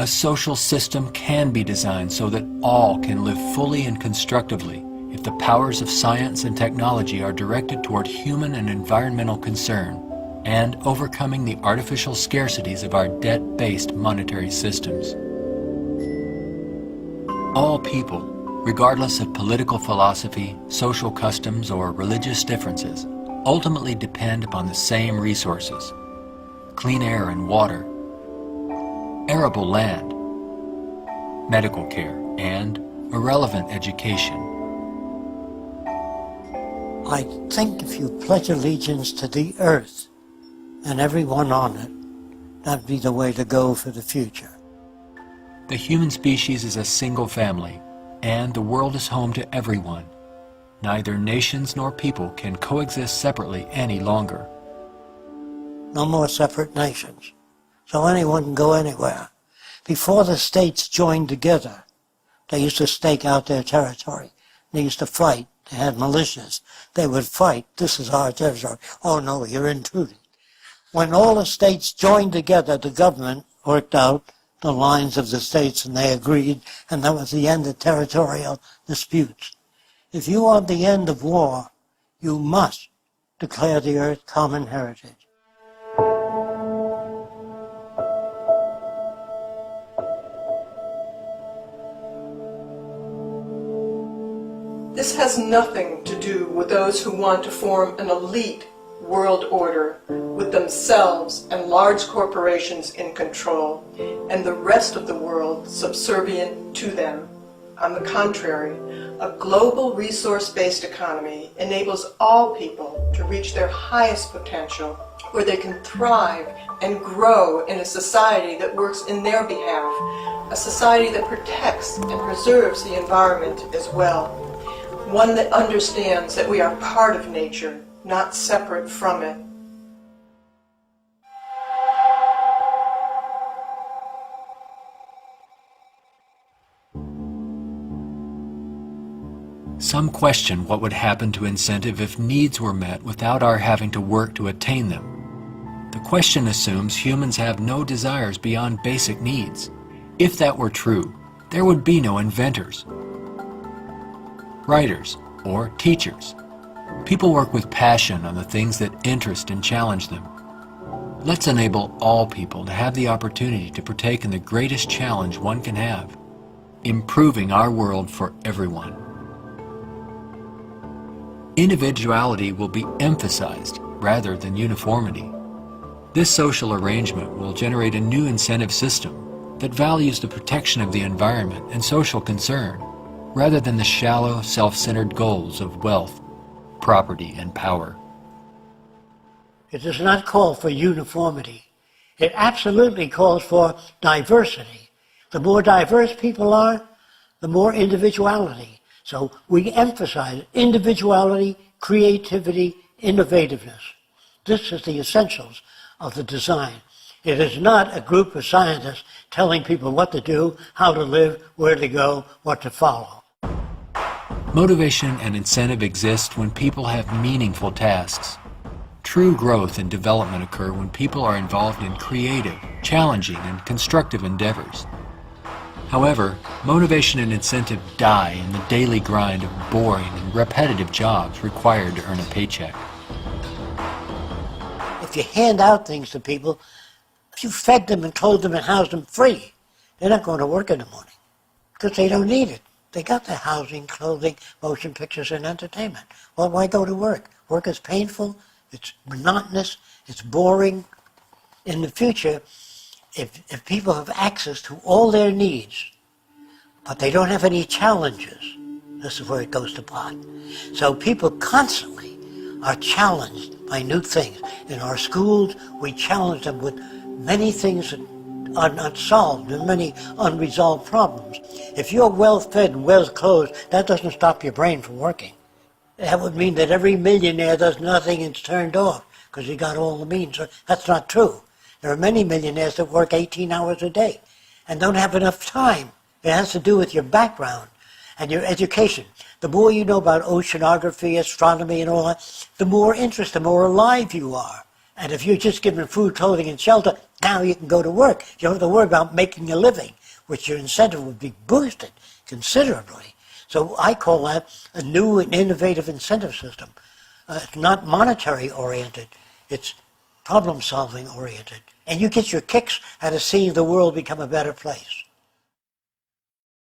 A social system can be designed so that all can live fully and constructively if the powers of science and technology are directed toward human and environmental concern and overcoming the artificial scarcities of our debt-based monetary systems. All people, regardless of political philosophy, social customs, or religious differences, ultimately depend upon the same resources: clean air and water, arable land, medical care, and a relevant education. I think if you pledge allegiance to the earth and everyone on it, that'd be the way to go for the future. The human species is a single family, and the world is home to everyone. Neither nations nor people can coexist separately any longer. No more separate nations, so anyone can go anywhere. Before the states joined together, they used to stake out their territory. They used to fight. They had militias. They would fight. This is our territory. Oh no, you're intruding. When all the states joined together, the government worked out the lines of the states and they agreed, and that was the end of territorial disputes. If you want the end of war, you must declare the earth common heritage. This has nothing to do with those who want to form an elite world order with themselves and large corporations in control and the rest of the world subservient to them. On the contrary, a global resource-based economy enables all people to reach their highest potential, where they can thrive and grow in a society that works in their behalf, a society that protects and preserves the environment as well. One that understands that we are part of nature, not separate from it. Some question what would happen to incentive if needs were met without our having to work to attain them. The question assumes humans have no desires beyond basic needs. If that were true, there would be no inventors, writers, or teachers. People work with passion on the things that interest and challenge them. Let's enable all people to have the opportunity to partake in the greatest challenge one can have, improving our world for everyone. Individuality will be emphasized rather than uniformity. This social arrangement will generate a new incentive system that values the protection of the environment and social concern, rather than the shallow, self-centered goals of wealth, property, and power. It does not call for uniformity. It absolutely calls for diversity. The more diverse people are, the more individuality. So we emphasize individuality, creativity, innovativeness. This is the essentials of the design. It is not a group of scientists telling people what to do, how to live, where to go, what to follow. Motivation and incentive exist when people have meaningful tasks. True growth and development occur when people are involved in creative, challenging, and constructive endeavors. However, motivation and incentive die in the daily grind of boring and repetitive jobs required to earn a paycheck. If you hand out things to people, if you fed them and clothed them and housed them free, they're not going to work in the morning because they don't need it. They got their housing, clothing, motion pictures, and entertainment. Well, why go to work? Work is painful, it's monotonous, it's boring. In the future, if people have access to all their needs, but they don't have any challenges, this is where it goes to pot. So people constantly are challenged by new things. In our schools, we challenge them with many things that are not solved and many unresolved problems. If you're well fed and well clothed, that doesn't stop your brain from working. That would mean that every millionaire does nothing and is turned off because he got all the means. That's not true. There are many millionaires that work 18 hours a day and don't have enough time. It has to do with your background and your education. The more you know about oceanography, astronomy, and all that, the more interest, the more alive you are. And if you're just given food, clothing, and shelter, Now you can go to work. You don't have to worry about making a living, which your incentive would be boosted considerably. So I call that a new and innovative incentive system. It's not monetary oriented. It's problem solving oriented. And you get your kicks out of seeing the world become a better place.